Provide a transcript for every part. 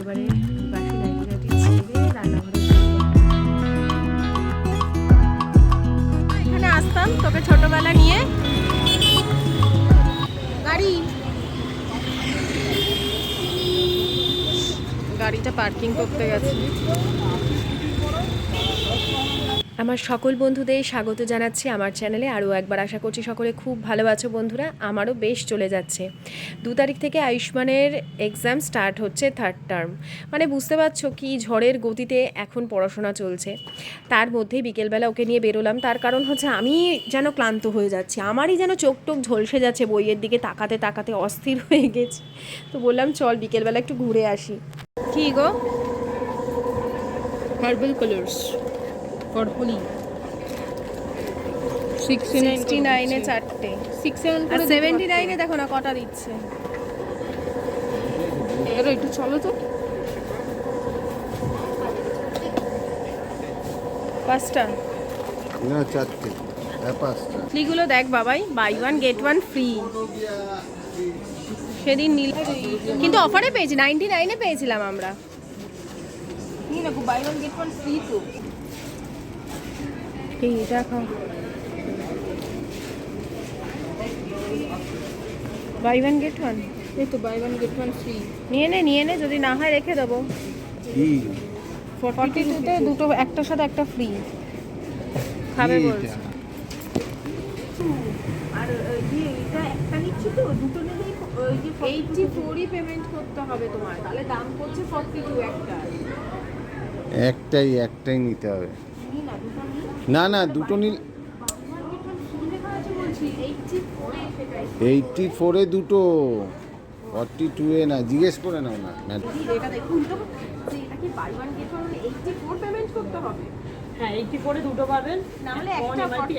একেবারে বাসি লাইটি ছেড়ে রান্নাঘরে এখানে আসতাম তোকে ছোটবেলা নিয়ে গাড়িটা পার্কিং করতে গেছে। আমার সকল বন্ধুদের স্বাগত জানাচ্ছি আমার চ্যানেলে। আরও একবার আশা করছি সকলে খুব ভালো আছো বন্ধুরা। আমারও বেশ চলে যাচ্ছে। 2 তারিখ থেকে আয়ুষ্মানের এক্সাম স্টার্ট হচ্ছে, 3rd টার্ম। মানে বুঝতে পারছো কি ঝড়ের গতিতে এখন পড়াশোনা চলছে। তার মধ্যেই বিকেলবেলা ওকে নিয়ে বেরোলাম, তার কারণ হচ্ছে আমি যেন ক্লান্ত হয়ে যাচ্ছি, আমারই যেন চোখ টোক ঝলসে যাচ্ছে, বইয়ের দিকে তাকাতে তাকাতে অস্থির হয়ে গেছি। তো বললাম চল বিকেলবেলা একটু ঘুরে আসি। কি গো? Herbal colors. Purpley. 69 এ 4টে, 6-7 আর করে 79 এ দেখো না কটা দিচ্ছে। এর একটু চলো তো। 5টা না 4টে, হ্যাঁ 5টা। লিগুলো দেখ বাবাই, বাই 1 গেট 1 ফ্রি। সেদিন নীল কিন্তু অফারে পেয়েছি, 99 এ পেয়েছিলাম আমরা। নিয়ে দেখো বাই 1 গেট 1 ফ্রি তো। এই দেখো বাই 1 গেট 1, এই তো বাই 1 গেট 1 ফ্রি। নিয়ে নে, যদি না হয় রেখে দেবো। কি 42তে দুটো, একটার সাথে একটা ফ্রি খাবে বলছে। আর এটা একটা নিচ্ছি তো, দুটো নিলেই ওই যে 84ই পেমেন্ট করতে হবে তোমার, তাহলে দাম পড়ছে 42 একটা। একটাই নিতে হবে। নি না, দুটো নি। না দুটো নীল। 84 এ দুটো, 42 এ না। জিজ্ঞেস করে নাও না। এটা দেখুন তো, যে এটা কি বাই 1 গেট 1 84 পেমেন্ট করতে হবে। হ্যাঁ 84 এ দুটো পাবেন, না হলে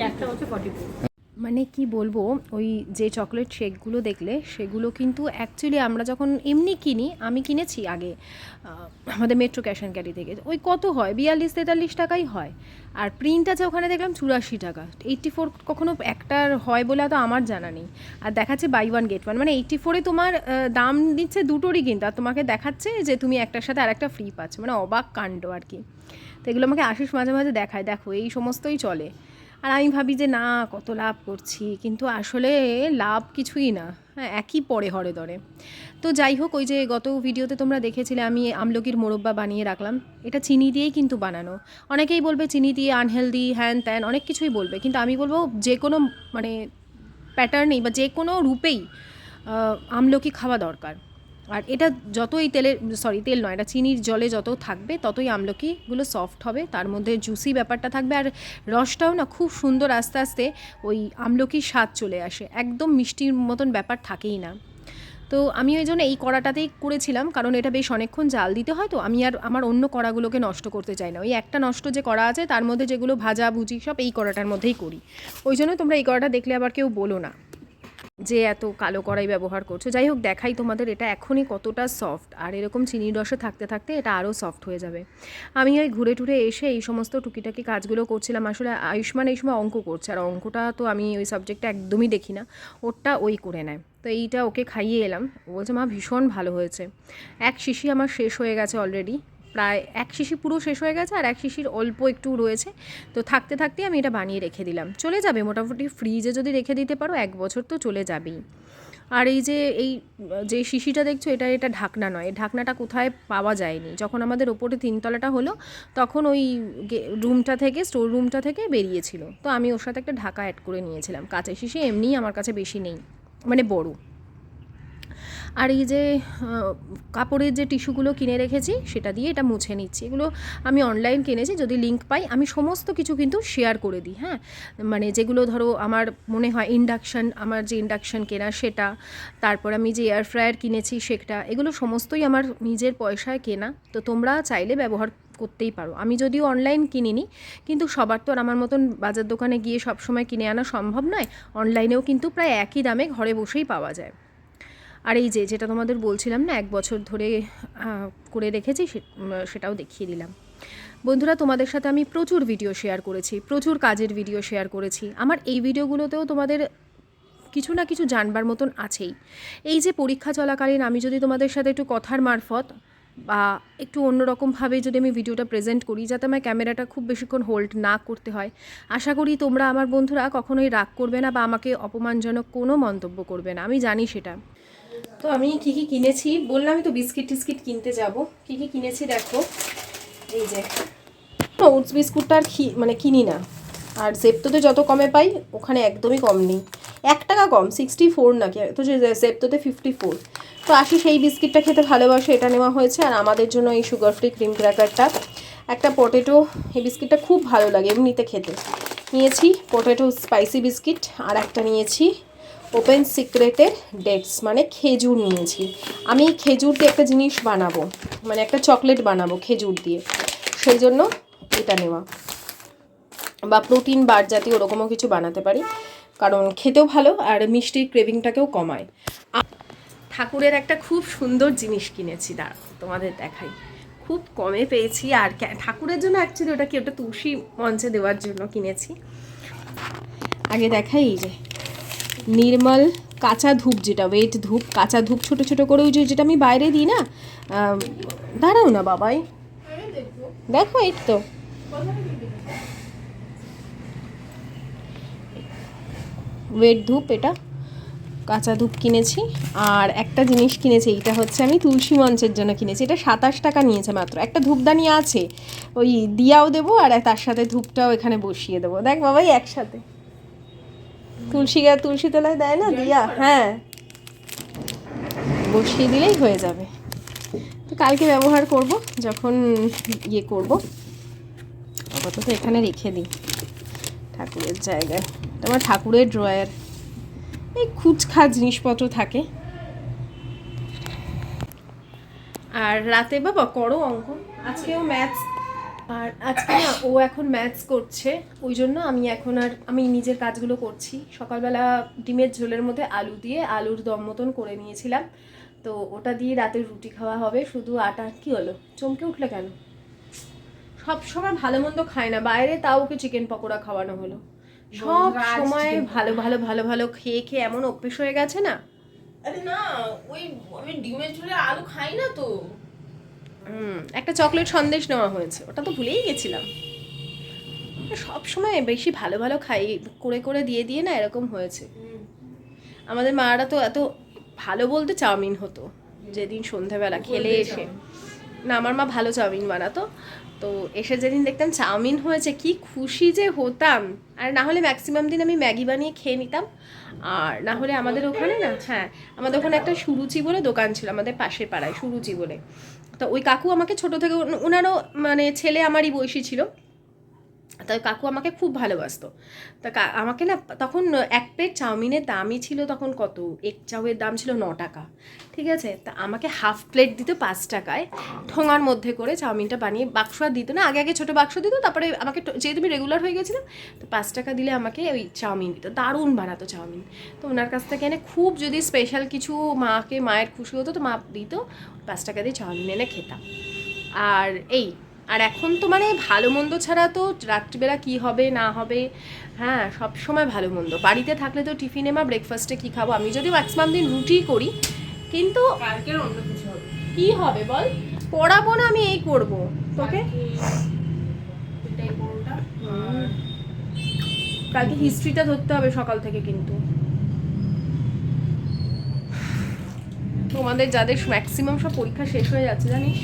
একটা হচ্ছে 42। মানে কি বলবো, ওই যে চকলেট শেকগুলো দেখলে সেগুলো কিন্তু অ্যাকচুয়ালি আমরা যখন এমনি কিনি, আমি কিনেছি আগে আমাদের মেট্রো ক্যাশ অ্যান্ড ক্যারি থেকে, ওই কত হয় 42-43 টাকাই হয়। আর প্রিন্ট আছে ওখানে দেখলাম 84 টাকা। 84 কখনো একটার হয় বলে তো আমার জানা নেই। আর দেখাচ্ছে বাই 1 গেট 1, মানে 84-এ তোমার দাম দিচ্ছে দুটোরই, কিন্তু আর তোমাকে দেখাচ্ছে যে তুমি একটার সাথে আর একটা ফ্রি পাচ্ছ, মানে অবাক কাণ্ড আর কি। তো এগুলো আমাকে আশিস মাঝে মাঝে দেখায়, দেখো এই সমস্তই চলে। আর আমি ভাবি যে না কত লাভ করছি, কিন্তু আসলে লাভ কিছুই না, হ্যাঁ একই পড়ে হরে ধরে। তো যাই হোক, ওই যে গত ভিডিওতে তোমরা দেখেছিলে আমি আমলকির মোরব্বা বানিয়ে রাখলাম। এটা চিনি দিয়েই কিন্তু বানানো। অনেকেই বলবে চিনি দিয়ে আনহেলদি, হ্যান ত্যান অনেক কিছুই বলবে, কিন্তু আমি বলবো যে কোনো মানে প্যাটার্নেই বা যে কোনো রূপেই আমলকি খাওয়া দরকার। আর এটা যতই তেল নয়, এটা চিনির জলে যত থাকবে ততই আমলকিগুলো সফট হবে, তার মধ্যে জুসি ব্যাপারটা থাকবে, আর রসটাও না খুব সুন্দর আস্তে আস্তে ওই আমলকির স্বাদ চলে আসে, একদম মিষ্টির মতন ব্যাপার থাকেই না। তো আমি ওই জন্য এই কড়াটাতেই করেছিলাম, কারণ এটা বেশ অনেকক্ষণ জাল দিতে হয়, তো আমি আর আমার অন্য কড়াগুলোকে নষ্ট করতে চাই না। ওই একটা নষ্ট যে কড়া আছে তার মধ্যে যেগুলো ভাজা ভুজি সব এই কড়াটার মধ্যেই করি। ওই জন্য তোমরা এই কড়াটা দেখলে আবার কেউ বলো না যে এত কালো কড়াই ব্যবহার করছো। যাই হোক, দেখাই তোমাদের এটা এখনই কতটা সফট, আর এরকম চিনির রসে থাকতে থাকতে এটা আরও সফট হয়ে যাবে। আমি ওই ঘুরে টুরে এসে এই সমস্ত টুকিটাকি কাজগুলো করছিলাম। আসলে আয়ুষ্মান এই সময় অঙ্ক করছে, আর অঙ্কটা তো আমি ওই সাবজেক্টটা একদমই দেখি না, ওরটা ওই করে নেয়। তো এইটা ওকে খাইয়ে এলাম, ও বলছে মা ভীষণ ভালো হয়েছে। এক শিশি আমার শেষ হয়ে গেছে অলরেডি, প্রায় এক শিশি পুরো শেষ হয়ে গেছে, আর এক শিশির অল্প একটু রয়েছে। তো থাকতে থাকতে আমি এটা বানিয়ে রেখে দিলাম, চলে যাবে মোটামুটি। ফ্রিজে যদি রেখে দিতে পারো 1 বছর তো চলে যাবেই। আর এই যে শিশিটা দেখছো, এটা ঢাকনা নয়, এই ঢাকনাটা কোথায় পাওয়া যায়নি। যখন আমাদের ওপরে 3 তলাটা হলো তখন ওই রুমটা থেকে, স্টোর রুমটা থেকে বেরিয়েছিল, তো আমি ওর সাথে একটা ঢাকা অ্যাড করে নিয়েছিলাম। কাঁচের শিশি এমনিই আমার কাছে বেশি নেই, মানে বড়। আর এই যে কাপড়ের যে টিস্যুগুলো কিনে রেখেছি সেটা দিয়ে এটা মুছে নিচ্ছি। এগুলো আমি অনলাইন কিনেছি, যদি লিঙ্ক পাই আমি সমস্ত কিছু কিন্তু শেয়ার করে দিই। হ্যাঁ, মানে যেগুলো ধরো আমার মনে হয় আমার যে ইন্ডাকশান কেনা সেটা, তারপর আমি যে এয়ার ফ্রায়ার কিনেছি সেটা, এগুলো সমস্তই আমার নিজের পয়সায় কেনা। তো তোমরা চাইলে ব্যবহার করতেই পারো। আমি যদিও অনলাইন কিনিনি, কিন্তু সবার তো আর আমার মতন বাজার দোকানে গিয়ে সবসময় কিনে আনা সম্ভব নয়। অনলাইনেও কিন্তু প্রায় একই দামে ঘরে বসেই পাওয়া যায়। আর এই যেটা তোমাদের বলছিলাম না 1 বছর ধরে করে রেখেছি, সেটাও দেখিয়ে দিলাম। বন্ধুরা, তোমাদের সাথে আমি প্রচুর ভিডিও শেয়ার করেছি, প্রচুর কাজের ভিডিও শেয়ার করেছি। আমার এই ভিডিওগুলোতেও তোমাদের কিছু না কিছু জানবার মতন আছেই। এই যে পরীক্ষা চলাকালীন আমি যদি তোমাদের সাথে একটু কথার মারফত বা একটু অন্যরকমভাবে যদি আমি ভিডিওটা প্রেজেন্ট করি, যাতে আমার ক্যামেরাটা খুব বেশিক্ষণ হোল্ড না করতে হয়। আশা করি তোমরা আমার বন্ধুরা কখনোই রাগ করবে না বা আমাকে অপমানজনক কোনো মন্তব্য করবে না, আমি জানি সেটা। তো আমি কী কী কিনেছি বললামই তো, বিস্কিট টিস্কিট কিনতে যাব। কী কী কিনেছি দেখো, এই যে ওটস বিস্কুটটা আর মানে কিনি না। আর জেপ্টোতে যত কমে পাই ওখানে একদমই কম নেই, 1 টাকা কম, 64 নাকি, তো যে জেপ্টোতে 54। তো আসি, সেই বিস্কিটটা খেতে ভালোবাসে, এটা নেওয়া হয়েছে। আর আমাদের জন্য এই সুগার ফ্রি ক্রিম ক্র্যাকারটা, একটা পটেটো, এই বিস্কিটটা খুব ভালো লাগে এমনিতে খেতে, নিয়েছি। Potato spicy biscuit. আর একটা নিয়েছি ওপেন সিক্রেটের ডেটস, মানে খেজুর নিয়েছি। আমি খেজুর দিয়ে একটা জিনিস বানাবো, মানে একটা চকলেট বানাবো খেজুর দিয়ে, সেই জন্য এটা নেওয়া। বা প্রোটিন বার জাতীয় ওরকমও কিছু বানাতে পারি, কারণ খেতেও ভালো আর মিষ্টির ক্রেভিংটাকেও কমায়। ঠাকুরের একটা খুব সুন্দর জিনিস কিনেছি, দাঁড়া তোমাদের দেখাই, খুব কমে পেয়েছি। আর ঠাকুরের জন্য অ্যাকচুয়ালি ওটা তুলসী মঞ্চে দেওয়ার জন্য কিনেছি। আগে দেখাই, এই যে নির্মল কাঁচা ধূপ, যেটা ওয়েট ধূপ, কাঁচা ধূপ ছোটো ছোটো করে, ওই যেটা আমি বাইরে দিই না, দাঁড়াও না বাবাই, দেখো এই তো ওয়েট ধূপ, এটা কাঁচা ধূপ কিনেছি। আর একটা জিনিস কিনেছি, এটা হচ্ছে আমি তুলসী মঞ্চের জন্য কিনেছি, এটা 27 টাকা নিয়েছে মাত্র। একটা ধূপদানি আছে, ওই দিয়াও দেবো আর তার সাথে ধূপটাও এখানে বসিয়ে দেবো। দেখ বাবাই একসাথে তুলসী তলায় দেয় না দিয়া, হ্যাঁ বসিয়ে দিলেই হয়ে যাবে। তো কালকে ব্যবহার করব যখন ইয়ে করব, আপাতত এখানে রেখে দিই ঠাকুরের জায়গায়। তোমার ঠাকুরের ড্রয়ার, এই খুচখা জিনিসপত্র থাকে। আর রাতে বাবা করো অঙ্ক, আজকেও ম্যাথস, আর আজকে না ও এখন ম্যাথস করছে, ওই জন্য আমি নিজের কাজগুলো করছি। সকালবেলা ডিমের ঝোলের মধ্যে আলু দিয়ে আলুর দম মতন করে নিয়েছিলাম, তো ওটা দিয়ে রাতের রুটি খাওয়া হবে। শুধু আটা, কি হলো চমকে উঠলে কেন? সব সময় ভালো মন্দ খায় না বাইরে, তাও ওকে চিকেন পকোড়া খাওয়ানো হলো। সব সময় ভালো ভালো ভালো ভালো খেয়ে খেয়ে এমন অভ্যেস হয়ে গেছে না। আরে না, ওই আমি ডিমের ঝোলে আলু খাই না তো। একটা চকলেট সন্দেশ নেওয়া হয়েছে, ওটা তো ভুলেই গেছিলাম। সব সময় বেশি ভালো ভালো খাই করে করে দিয়ে দিয়ে না এরকম হয়েছে। আমাদের মারা তো এত ভালো বলতে চাউমিন হতো যেদিন সন্ধ্যাবেলা খেলে এসে, না আমার মা ভালো চাউমিন বানাতো, তো এসে যেদিন দেখতাম চাউমিন হয়েছে কি খুশি যে হতাম। আর না হলে ম্যাক্সিমাম দিন আমি ম্যাগি বানিয়ে খেয়ে নিতাম। আর না হলে আমাদের ওখানে না, হ্যাঁ আমাদের ওখানে একটা সুরুচি বলে দোকান ছিল আমাদের পাশের পাড়ায়, সুরুচি বলে। তো ওই কাকু আমাকে ছোট থেকে, ওনারও মানে ছেলে আমারই বয়সী ছিল, তাই কাকু আমাকে খুব ভালোবাসতো। তা আমাকে না তখন 1 প্লেট চাউমিনের দামই ছিল তখন কত, এক চাউয়ের দাম ছিল 9 টাকা, ঠিক আছে। তা আমাকে হাফ প্লেট দিত 5 টাকায়, ঠোঙার মধ্যে করে চাউমিনটা বানিয়ে, বাক্স আর দিত না, আগে আগে ছোটো বাক্স দিত, তারপরে আমাকে যেহেতু আমি রেগুলার হয়ে গেছিলাম, তো 5 টাকা দিলে আমাকে ওই চাউমিন দিত, দারুণ বানাতো চাউমিন। তো ওনার কাছ থেকে এনে খুব যদি স্পেশাল কিছু মায়ের খুশি হতো তো মা দিত, 5 টাকা দিয়ে চাউমিন এনে খেতাম। আর এখন তো মানে ভালো মন্দ ছাড়া তো রাত্রিবেলা কি হবে না হবে, হ্যাঁ সব সময় ভালো মন্দ। বাড়িতে থাকলে তো টিফিনে বা ব্রেকফাস্টে কী খাবো, আমি যদি ম্যাক্সিমাম দিন রুটি করি, কিন্তু কালকের অন্য কিছু হবে। কি হবে বল, পড়াবো না আমি এই করব তোকে। এটাই পরোটা। কালকে হিস্ট্রিটা ধরতে হবে সকাল থেকে, কিন্তু তোমাদের যাদের ম্যাক্সিমাম সব পরীক্ষা শেষ হয়ে যাচ্ছে জানিস,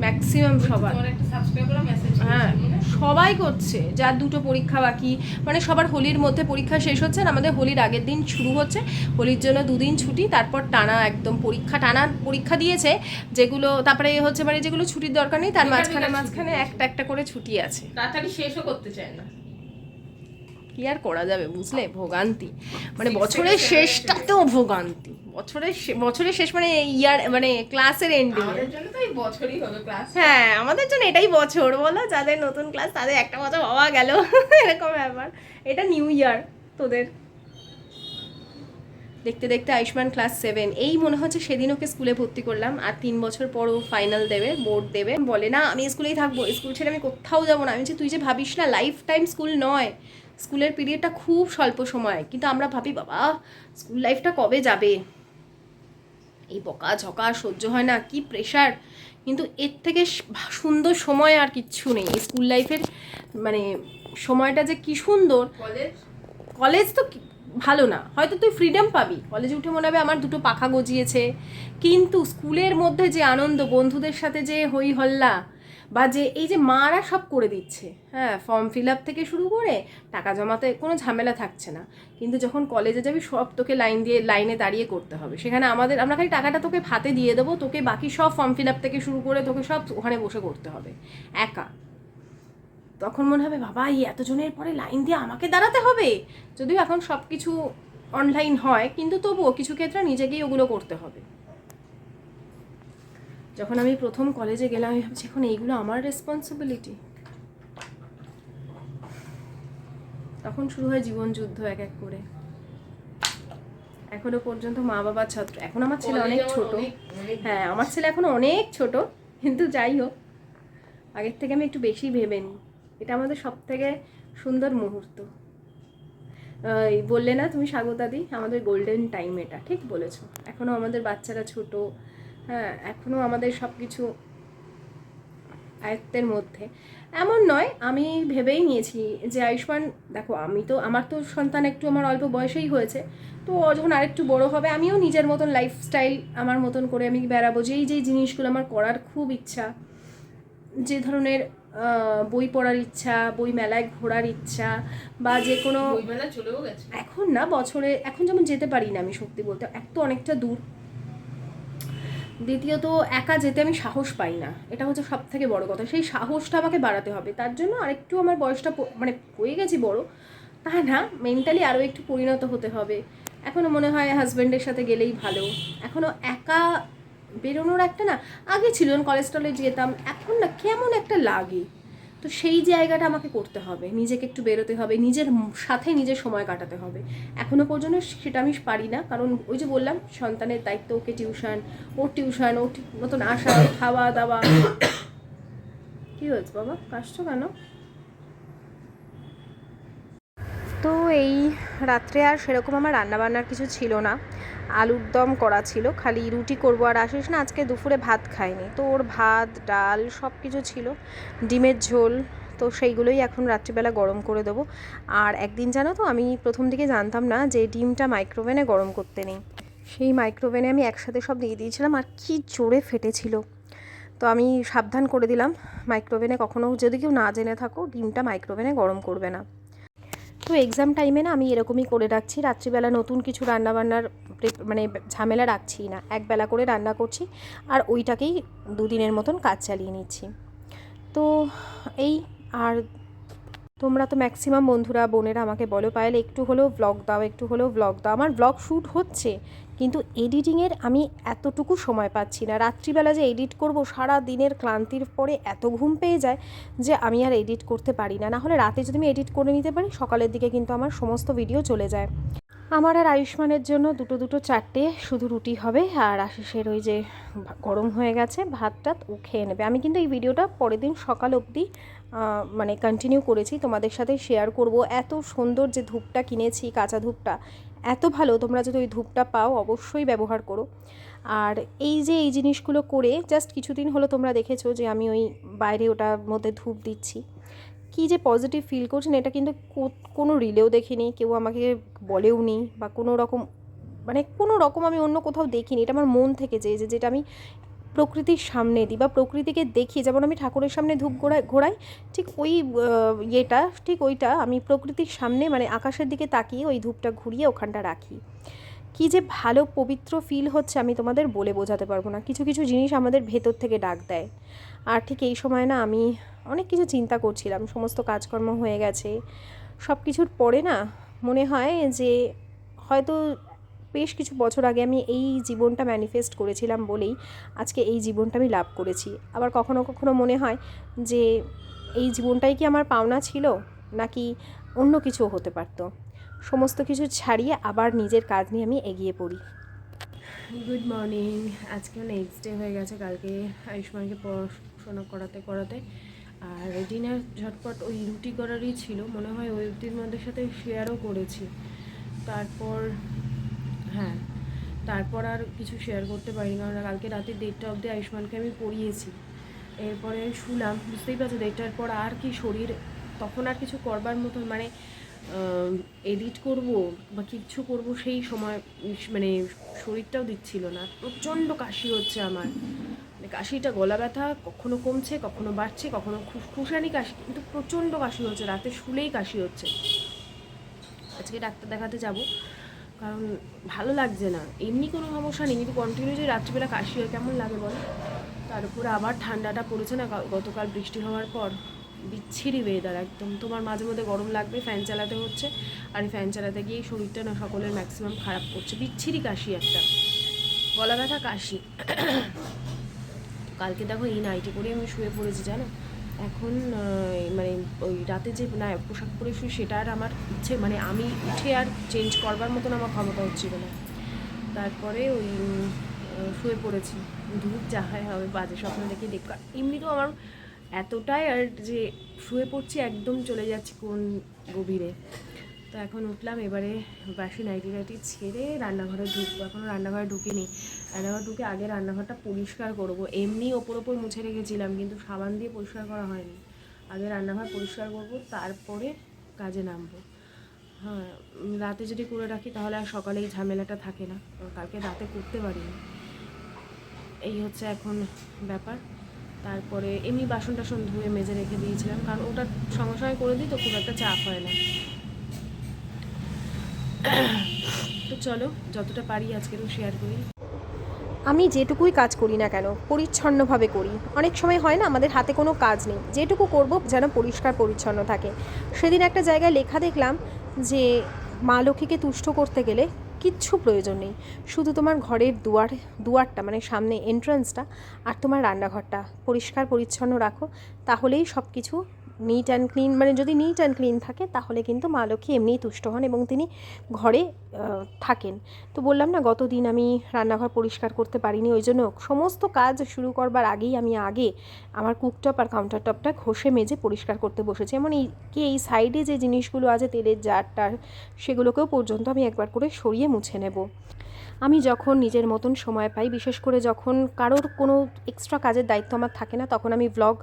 ম্যাক্সিমাম সবার, তোমার একটা সাবস্ক্রাইবার মেসেজ হ্যাঁ সবাই করছে, যার 2টো পরীক্ষা বাকি, মানে সবার হোলির মধ্যে পরীক্ষা শেষ হচ্ছে, আর আমাদের হোলির আগের দিন শুরু হচ্ছে। হোলির জন্য 2 দিন ছুটি, তারপর টানা একদম টানা পরীক্ষা দিয়েছে যেগুলো, তারপরে হচ্ছে মানে যেগুলো ছুটির দরকার নেই তার মাঝখানে একটা একটা করে ছুটি আছে। তাড়াতাড়ি শেষও করতে চায় না। কি আর করা যাবে বুঝলে, ভোগান্তি, মানে বছরের শেষটাতেও ভোগান্তি, বছরের শেষ মানে ইয়ার মানে ক্লাসের এন্ডিং। আমাদের জন্য তো এই বছরই হবে ক্লাস। হ্যাঁ আমাদের জন্য এটাই বছর, বলো যাদের নতুন ক্লাস তাদের একটা বছর বাবা গেল এরকম ব্যাপার। এটা নিউ ইয়ার তোদের। দেখতে দেখতে আয়ুষ্মান ক্লাস 7, এই মনে হচ্ছে সেদিন ওকে স্কুলে ভর্তি করলাম, আর 3 বছর পর ও ফাইনাল দেবে, বোর্ড দেবে, বলে না আমি স্কুলেই থাকবো, স্কুল ছেড়ে আমি কোথাও যাবো না। আমি বলছি তুই যে ভাবিস না লাইফ টাইম স্কুল নয়, স্কুলের পিরিয়ডটা খুব স্বল্প সময়, কিন্তু আমরা ভাবি বাবা স্কুল লাইফটা কবে যাবে। এই বকা ঝকা সহ্য হয় না, কি প্রেশার। কিন্তু এর থেকে সুন্দর সময় আর কিচ্ছু নেই। এই স্কুল লাইফের মানে সময়টা যে কি সুন্দর। কলেজ তো ভালো না, হয়তো তুই ফ্রিডম পাবি, কলেজে উঠে মনে হবে আমার দুটো পাখা গজিয়েছে, কিন্তু স্কুলের মধ্যে যে আনন্দ, বন্ধুদের সাথে যে হই হল্লা, বা যে এই যে মারা সব করে দিচ্ছে, হ্যাঁ, ফর্ম ফিল আপ থেকে শুরু করে টাকা জমাতে কোনো ঝামেলা থাকছে না। কিন্তু যখন কলেজে যাবি সব তোকে লাইনে দাঁড়িয়ে করতে হবে। সেখানে আমরা খালি টাকাটা তোকে হাতে দিয়ে দেবো, তোকে বাকি সব ফর্ম ফিল আপ থেকে শুরু করে তোকে সব ওখানে বসে করতে হবে একা। তখন মনে হবে বাবা এই এতজনের পরে লাইন দিয়ে আমাকে দাঁড়াতে হবে। যদিও এখন সব কিছু অনলাইন হয়, কিন্তু তবুও কিছু ক্ষেত্রে নিজেকেই ওগুলো করতে হবে। যখন আমি প্রথম কলেজে গেলাম আমি ভাবছি এখন এইগুলো আমার রেসপন্সিবিলিটি। তখন শুরু হয় জীবন যুদ্ধ এক এক করে। এখনো পর্যন্ত মা বাবার ছাত্র। এখন আমার ছেলে অনেক ছোট, হ্যাঁ আমার ছেলে এখনো অনেক ছোট, কিন্তু যাই হোক আগের থেকে আমি একটু বেশি ভেবে নিই। এটা আমাদের সব থেকে সুন্দর মুহূর্ত। বললে না তুমি স্বাগতাদি, আমাদের গোল্ডেন টাইম, এটা ঠিক বলেছো। এখনও আমাদের বাচ্চারা ছোট, হ্যাঁ এখনও আমাদের সব কিছু আয়ত্তের মধ্যে। এমন নয়, আমি ভেবেই নিয়েছি যে আয়ুষ্মান, দেখো আমার তো সন্তান একটু আমার অল্প বয়সেই হয়েছে, তো যখন আরেকটু বড় হবে আমিও নিজের মতন লাইফস্টাইল আমার মতন করে আমি বেড়াবো। যেই জিনিসগুলো আমার করার খুব ইচ্ছা, যে ধরনের বই পড়ার ইচ্ছা, বই মেলায় ঘোরার ইচ্ছা, বা যে কোনো বইমেলা চলেও গেছে এখন না, বছরে এখন যেমন যেতে পারি না আমি, সত্যি বলতে এক তো অনেকটা দূর, দ্বিতীয়ত একা যেতে আমি সাহস পাই না, এটা হচ্ছে সব থেকে বড় কথা। সেই সাহসটা আমাকে বাড়াতে হবে, তার জন্য আরেকটু আমার বয়সটা মানে হয়ে গেছি বড় তা না, মেন্টালি আরও একটু পরিণত হতে হবে। এখনও মনে হয় হাজব্যান্ডের সাথে গেলেই ভালো। এখনও একা বেরোনোর একটা না, আগে ছিল কলেজ টলেজ যেতাম, এখন না কেমন একটা লাগে। তো সেই জায়গাটা আমাকে করতে হবে, নিজেকে একটু বেরোতে হবে, নিজের সাথে নিজের সময় কাটাতে হবে। এখনও পর্যন্ত সেটা আমি পারি না, কারণ ওই যে বললাম সন্তানের দায়িত্ব, ওকে টিউশন, ওর ঠিক মতন আসা, খাওয়া দাওয়া। কী হয়েছে বাবা, কাশছো কেন? তো এই রাত্রে আর সেরকম আমার রান্নাবান্নার কিছু ছিল না, আলুর দম করা ছিল, খালি রুটি করবো। আর আশিস না আজকে দুপুরে ভাত খায়নি, তো ওর ভাত ডাল সব কিছু ছিল, ডিমের ঝোল, তো সেইগুলোই এখন রাত্রিবেলা গরম করে দেবো। আর একদিন জানো তো, আমি প্রথম দিকে জানতাম না যে ডিমটা মাইক্রোওভেনে গরম করতে নেই, সেই মাইক্রোওভেনে আমি একসাথে সব দিয়ে দিয়েছিলাম আর কি জোরে ফেটেছিল। তো আমি সাবধান করে দিলাম, মাইক্রোওভেনে কখনও যদি কেউ না জেনে থাকো, ডিমটা মাইক্রোওভেনে গরম করবে না। তো এক্সাম টাইমে না আমি এরকমই করে রাখছি, রাত্রিবেলা নতুন কিছু রান্নাবান্নার মানে ঝামেলা রাখছি না, একবেলা করে রান্না করছি আর ওইটাকেই দুদিনের মতন কাজ চালিয়ে নিচ্ছি। তো এই, আর তোমরা তো ম্যাক্সিমাম বন্ধুরা বোনেরা আমাকে বলো পায়েল একটু হলেও ব্লগ দাও, একটু হলেও ব্লগ দাও। আমার ব্লগ শ্যুট হচ্ছে, কিন্তু এডিটিংয়ের আমি এতটুকু সময় পাচ্ছি না। রাত্রিবেলা যে এডিট করব, সারা দিনের ক্লান্তির পরে এত ঘুম পেয়ে যায় যে আমি আর এডিট করতে পারি না। নাহলে রাতে যদি আমি এডিট করে নিতে পারি, সকালের দিকে কিন্তু আমার সমস্ত ভিডিও চলে যায়। আমার আর আয়ুষ্মানের জন্য দুটো চারটে শুধু রুটি হবে, আর আশিসের ওই যে গরম হয়ে গেছে ভাতটা, ও খেয়ে নেবে। আমি কিন্তু এই ভিডিওটা পরের দিন সকাল অবধি মানে কন্টিনিউ করেছি, তোমাদের সাথে শেয়ার করব। এত সুন্দর যে ধূপটা কিনেছি, কাঁচা ধূপটা এত ভালো, তোমরা যদি ওই ধূপটা পাও অবশ্যই ব্যবহার করো। আর এই যে এই জিনিসগুলো করে জাস্ট কিছুদিন হলো তোমরা দেখেছো যে আমি ওই বাইরে ওটার মধ্যে ধূপ দিচ্ছি, কী যে পজিটিভ ফিল করছেন, এটা কিন্তু কোনো রিলেও দেখিনি, কেউ আমাকে বলেও নি, বা কোনো রকম আমি অন্য কোথাও দেখিনি। এটা আমার মন থেকে যেটা আমি প্রকৃতির সামনে দিই বা প্রকৃতিকে দেখি, যেমন আমি ঠাকুরের সামনে ধূপ ঘোরাই, ঠিক ওই ঠিক ওইটা আমি প্রকৃতির সামনে মানে আকাশের দিকে তাকিয়ে ওই ধূপটা ঘুরিয়ে ওখানটা রাখি। কী যে ভালো পবিত্র ফিল হচ্ছে আমি তোমাদের বলে বোঝাতে পারবো না। কিছু কিছু জিনিস আমাদের ভেতর থেকে ডাক দেয়। আর ঠিক এই সময় না আমি অনেক কিছু চিন্তা করছিলাম, সমস্ত কাজকর্ম হয়ে গেছে, সব কিছুর পরে না মনে হয় যে হয়তো বেশ কিছু বছর আগে আমি এই জীবনটা ম্যানিফেস্ট করেছিলাম বলেই আজকে এই জীবনটা আমি লাভ করেছি। আবার কখনো কখনো মনে হয় যে এই জীবনটাই কি আমার পাওনা ছিল, নাকি অন্য কিছু হতে পারতো। সমস্ত কিছু ছাড়িয়ে আবার নিজের কাজ নিয়ে আমি এগিয়ে পড়ি। গুড মর্নিং, আজকে নেক্সট ডে হয়ে গেছে। কালকে আয়ুষ্মানকে পড়াশোনা করাতে আর ডিনার ঝটপট ওই রুটি করারই ছিল, মনে হয় ওই রুটির মধ্যে সাথে শেয়ারও করেছি। তারপর হ্যাঁ, তারপর আর কিছু শেয়ার করতে পারিনি, কারণ কালকে রাতে 1:30 অবধি আয়ুষ্মানকে আমি পড়িয়েছি। এরপরে শুলাম, বুঝতেই পারছো 1:30টার পর আর কি শরীর, তখন আর কিছু করবার মতন মানে এডিট করব বা কিছু করব সেই সময় মানে শরীরটাও দিচ্ছিল না। প্রচণ্ড কাশি হচ্ছে আমার, মানে কাশিটা, গলা ব্যথা কখনো কমছে, কখনো বাড়ছে, কখনো খুশানি কাশি, কিন্তু প্রচণ্ড কাশি হচ্ছে, রাতে শুলেই কাশি হচ্ছে। আজকে ডাক্তার দেখাতে যাব, কারণ ভালো লাগছে না। এমনি কোনো সমস্যা নেই, কিন্তু কন্টিনিউ যে রাত্রিবেলা কাশি হয় কেমন লাগে বলো। তার উপরে আবার ঠান্ডাটা পড়েছে না গতকাল বৃষ্টি হওয়ার পর, বিচ্ছিরি ওয়েদার একদম। তোমার মাঝে মধ্যে গরম লাগবে, ফ্যান চালাতে হচ্ছে, আর এই ফ্যান চালাতে গিয়েই শরীরটা না সকলের ম্যাক্সিমাম খারাপ করছে। বিচ্ছিরি কাশি একটা, গলা ব্যথা, কাশি। কালকে দেখো এই নাইটি পরে আমি শুয়ে পড়েছি জানো। এখন মানে ওই রাতে যে না পোশাক পরে শুই সেটা আর আমার ইচ্ছে, মানে আমি উঠে আর চেঞ্জ করবার মতন আমার ক্ষমতা হচ্ছিল না। তারপরে ওই শুয়ে পড়েছি। ধূপ যাহাই হবে, বাজে স্বপ্ন দেখে দেখো। এমনিতেও আমার এতটাই আর যে শুয়ে পড়ছি একদম চলে যাচ্ছি কোন গভীরে। তো এখন উঠলাম, এবারে বাসি নাইটি টাইটি ছেড়ে রান্নাঘরে ঢুকবো। এখনও রান্নাঘরে ঢুকিনি, রান্নাঘরে ঢুকে আগে রান্নাঘরটা পরিষ্কার করবো। এমনি ওপর মুছে রেখেছিলাম, কিন্তু সাবান দিয়ে পরিষ্কার করা হয়নি। আগে রান্নাঘর পরিষ্কার করবো, তারপরে কাজে নামবো। হ্যাঁ, রাতে যদি করে রাখি তাহলে আর সকালে এই ঝামেলাটা থাকে না, কালকে রাতে করতে পারিনি। এই হচ্ছে এখন ব্যাপার। তারপরে এমনি বাসন টাসন ধুয়ে মেজে রেখে দিয়েছিলাম, কারণ ওটা সঙ্গে সঙ্গে করে দিই তো খুব একটা চাপ হয় না। তো চলো যতটা পারি আজকেরও শেয়ার করি। আমি যেটুকুই কাজ করি না কেন পরিচ্ছন্নভাবে করি। অনেক সময় হয় না আমাদের হাতে কোনো কাজ নেই, যেটুকু করব যেন পরিষ্কার পরিচ্ছন্ন থাকে। সেদিন একটা জায়গায় লেখা দেখলাম যে মা লক্ষ্মীকে তুষ্ট করতে গেলে কিচ্ছু প্রয়োজন নেই, শুধু তোমার ঘরের দুয়ারটা মানে সামনে এন্ট্রান্সটা আর তোমার রান্নাঘরটা পরিষ্কার পরিচ্ছন্ন রাখো, তাহলেই সব কিছু নিট অ্যান্ড ক্লিন, মানে যদি নিট অ্যান্ড ক্লিন থাকে তাহলে কিন্তু মা লক্ষ্মী এমনিই তুষ্ট হন এবং তিনি ঘরে থাকেন। তো বললাম না গত দিন আমি রান্নাঘর পরিষ্কার করতে পারিনি, ওই জন্য সমস্ত কাজ শুরু করবার আগেই আমি আমার কুকটপ আর কাউন্টার টপটা ঘষে মেজে পরিষ্কার করতে বসেছি। এমন এই সাইডে যে জিনিসগুলো আছে তেলের জারটার, সেগুলোকেও পর্যন্ত আমি একবার করে সরিয়ে মুছে নেব। আমি যখন নিজের মতন সময় পাই, বিশেষ করে যখন কারোর কোনো এক্সট্রা কাজের দায়িত্ব আমার থাকে না, তখন আমি ব্লগ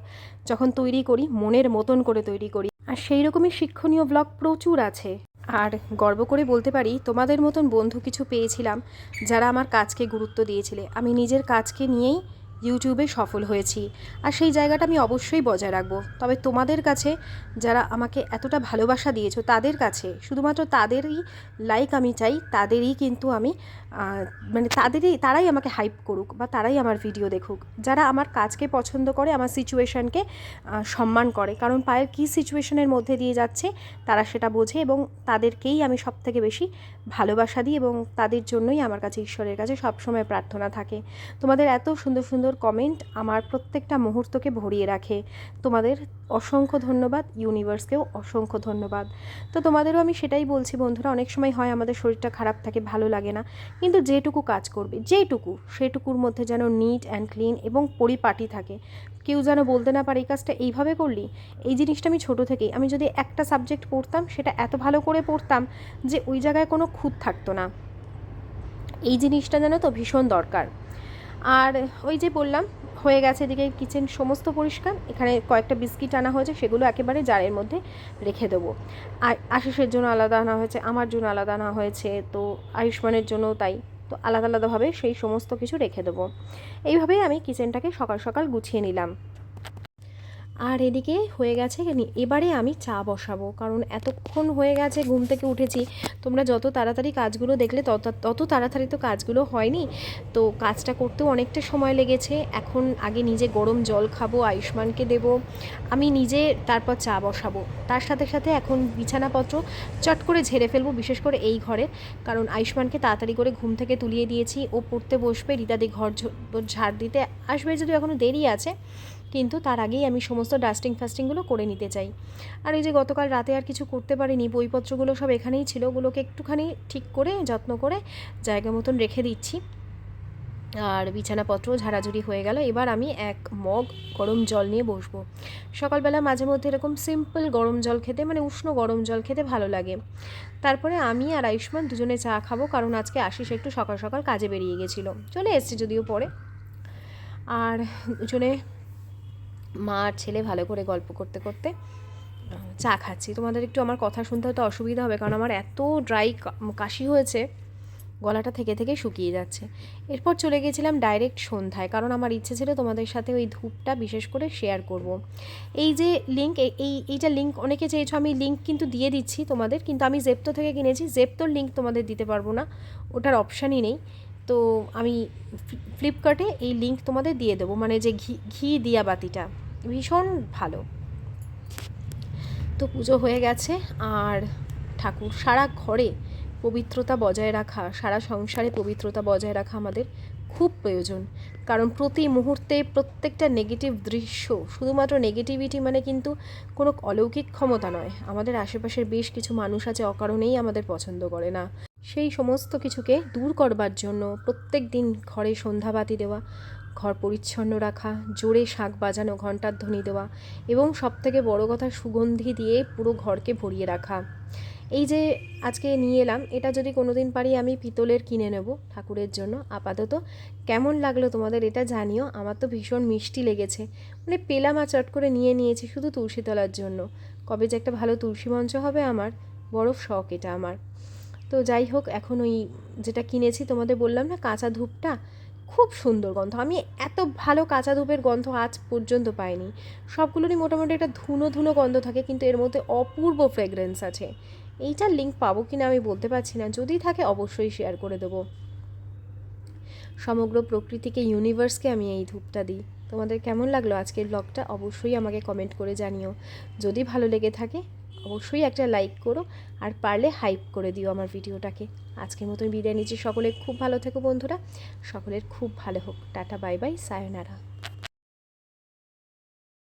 যখন তৈরি করি মনের মতন করে তৈরি করি। আর সেই রকমই শিক্ষণীয় ব্লগ প্রচুর আছে। আর গর্ব করে বলতে পারি তোমাদের মতন বন্ধু কিছু পেয়েছিলাম যারা আমার কাজকে গুরুত্ব দিয়েছিলে। আমি নিজের কাজকে নিয়েই ইউটিউবে সফল হয়েছি, আর সেই জায়গাটা আমি অবশ্যই বজায় রাখবো। তবে তোমাদের কাছে যারা আমাকে এতটা ভালোবাসা দিয়েছো, তাদের কাছে শুধুমাত্র তাদেরই লাইক আমি চাই, তাদেরই কিন্তু আমি মানে তারাই আমাকে হাইপ করুক বা তারাই আমার ভিডিও দেখুক, যারা আমার কাজকে পছন্দ করে, আমার সিচুয়েশানকে সম্মান করে। কারণ পায়েল কী সিচুয়েশনের মধ্যে দিয়ে যাচ্ছে তারা সেটা বোঝে, এবং তাদেরকেই আমি সবথেকে বেশি ভালোবাসা দিই, এবং তাদের জন্যই আমার কাছে ঈশ্বরের কাছে সবসময় প্রার্থনা থাকে। তোমাদের এত সুন্দর সুন্দর কমেন্ট আমার প্রত্যেকটা মুহূর্তকে ভরিয়ে রাখে। তোমাদের অসংখ্য ধন্যবাদ, ইউনিভার্সকেও অসংখ্য ধন্যবাদ। তো তোমাদেরও আমি সেটাই বলছি বন্ধুরা, অনেক সময় হয় আমাদের শরীরটা খারাপ থাকে, ভালো লাগে না, কিন্তু যেটুকু কাজ করবে সেটুকুর মধ্যে যেন নিট অ্যান্ড ক্লিন এবং পরিপাটি থাকে। কেউ যেন বলতে না পারে এই কাজটা এইভাবে করলি। এই জিনিসটা আমি ছোটো থেকেই, আমি যদি একটা সাবজেক্ট পড়তাম সেটা এত ভালো করে পড়তাম যে ওই জায়গায় কোনো খুঁত থাকতো না। এই জিনিসটা যেন তো ভীষণ দরকার। আর ওই যে বললাম হয়ে গেছে, এদিকে কিচেন সমস্ত পরিষ্কার। এখানে কয়েকটা বিস্কিট আনা হয়েছে, সেগুলো একেবারে জারের মধ্যে রেখে দেবো। আর আশিসের জন্য আলাদা আনা হয়েছে, আমার জন্য আলাদা আনা হয়েছে, তো আয়ুষ্মানের জন্য তাই, তো আলাদা আলাদাভাবে সেই সমস্ত কিছু রেখে দেবো। এইভাবেই আমি কিচেনটাকে সকাল সকাল গুছিয়ে নিলাম। আর এদিকে হয়ে গেছে, এবারে আমি চা বসাবো, কারণ এতক্ষণ হয়ে গেছে ঘুম থেকে উঠেছি। তোমরা যত তাড়াতাড়ি কাজগুলো দেখলে তত তাড়াতাড়ি তো কাজগুলো হয়নি, তো কাজটা করতেও অনেকটা সময় লেগেছে। এখন আগে নিজে গরম জল খাবো, আয়ুষ্মানকে দেব, আমি নিজে তারপর চা বসাবো। তার সাথে সাথে এখন বিছানাপত্র চট করে ঝেড়ে ফেলবো, বিশেষ করে এই ঘরে, কারণ আয়ুষ্মানকে তাড়াতাড়ি করে ঘুম থেকে তুলিয়ে দিয়েছি। ও পড়তে বসবে, রীতাদি ঘর ঝাড় দিতে আসবে, যদিও এখনও দেরি আছে, কিন্তু তার আগেই আমি সমস্ত ফাস্টিংগুলো করে নিতে চাই। আর এই যে গতকাল রাতে আর কিছু করতে পারিনি, বইপত্রগুলো সব এখানেই ছিল, ওগুলোকে একটুখানি ঠিক করে যত্ন করে জায়গা মতন রেখে দিচ্ছি। আর বিছানাপত্র ঝাড়াঝুড়ি হয়ে গেল। এবার আমি এক মগ গরম জল নিয়ে বসবো। সকালবেলা মাঝে মধ্যে এরকম সিম্পল গরম জল খেতে, মানে উষ্ণ গরম জল খেতে ভালো লাগে। তারপরে আমি আর আয়ুষ্মান দুজনে চা খাবো, কারণ আজকে আশিস একটু সকাল সকাল কাজে বেরিয়ে গেছিলো, চলে এসছে যদিও পরে। আর দুজনে মা আর ছেলে ভালো করে গল্প করতে করতে চা খাচ্ছি। তোমাদের একটু আমার কথা শুনতে হয়তো অসুবিধা হবে, কারণ আমার এত ড্রাই কাশি হয়েছে, গলাটা থেকে থেকে শুকিয়ে যাচ্ছে। এরপর চলে গেছিলাম ডাইরেক্ট সন্ধ্যায়, কারণ আমার ইচ্ছে ছিল তোমাদের সাথে ওই ধূপটা বিশেষ করে শেয়ার করব। এই যে লিঙ্ক, এইটা লিঙ্ক অনেকে চেয়েছো, আমি লিঙ্ক কিন্তু দিয়ে দিচ্ছি তোমাদের, কিন্তু আমি জেপ্টো থেকে কিনেছি, জেপ্টোর লিঙ্ক তোমাদের দিতে পারবো না, ওটার অপশানই নেই। তো আমি ফ্লিপকার্টে এই লিঙ্ক তোমাদের দিয়ে দেবো, মানে যে ঘি দিয়া বাতিটা ভীষণ ভালো। তো পুজো হয়ে গেছে, আর ঠাকুর সারা ঘরে পবিত্রতা বজায় রাখা, সারা সংসারে পবিত্রতা বজায় রাখা আমাদের খুব প্রয়োজন। কারণ প্রতি মুহূর্তে প্রত্যেকটা নেগেটিভ দৃশ্য, শুধুমাত্র নেগেটিভিটি মানে কিন্তু কোনো অলৌকিক ক্ষমতা নয়, আমাদের আশেপাশের বেশ কিছু মানুষ আছে অকারণেই আমাদের পছন্দ করে না। সেই সমস্ত কিছুকে দূর করবার জন্য প্রত্যেক দিন ঘরে সন্ধ্যাবাতি দেওয়া, ঘর পরিচ্ছন্ন রাখা, জোরে শাঁখ বাজানো, ঘণ্টার ধ্বনি দেওয়া, এবং সবথেকে বড় কথা সুগন্ধি দিয়ে পুরো ঘরকে ভরিয়ে রাখা। এই যে আজকে নিয়ে এলাম, এটা যদি কোনো দিন পারি আমি পিতলের কিনে নেব ঠাকুরের জন্য। আপাতত কেমন লাগলো তোমাদের এটা জানিও, আমার তো ভীষণ মিষ্টি লেগেছে, মানে পেলাম আর চট করে নিয়ে নিয়েছি শুধু তুলসীতলার জন্য। কবে যে একটা ভালো তুলসী মঞ্চ হবে আমার বড় শখ এটা আমার। তো যাই হোক, এখন ওই যেটা কিনেছি তোমাদের বললাম না কাঁচা ধূপটা, খুব সুন্দর গন্ধ, আমি এত ভালো কাঁচা ধূপের গন্ধ আজ পর্যন্ত পাইনি। সবগুলোরই মোটামুটি একটা ধুনো ধুনো গন্ধ থাকে, কিন্তু এর মধ্যে অপূর্ব ফ্রেগরেন্স আছে। এইটার লিঙ্ক পাবো কিনা আমি বলতে পারছি না, যদি থাকে অবশ্যই শেয়ার করে দেবো। সমগ্র প্রকৃতিকে, ইউনিভার্সকে আমি এই ধূপটা দিই। তোমাদের কেমন লাগলো আজকের ব্লগটা অবশ্যই আমাকে কমেন্ট করে জানিও। যদি ভালো লেগে থাকে অবশ্যই একটা লাইক করো, আর পারলে হাইপ করে দিও আমার ভিডিওটাকে। আজকের মতন বিদায় নিচ্ছি, সকলে খুব ভালো থেকো বন্ধুরা, সকলের খুব ভালো হোক। Tata, bye bye, সায়োনারা।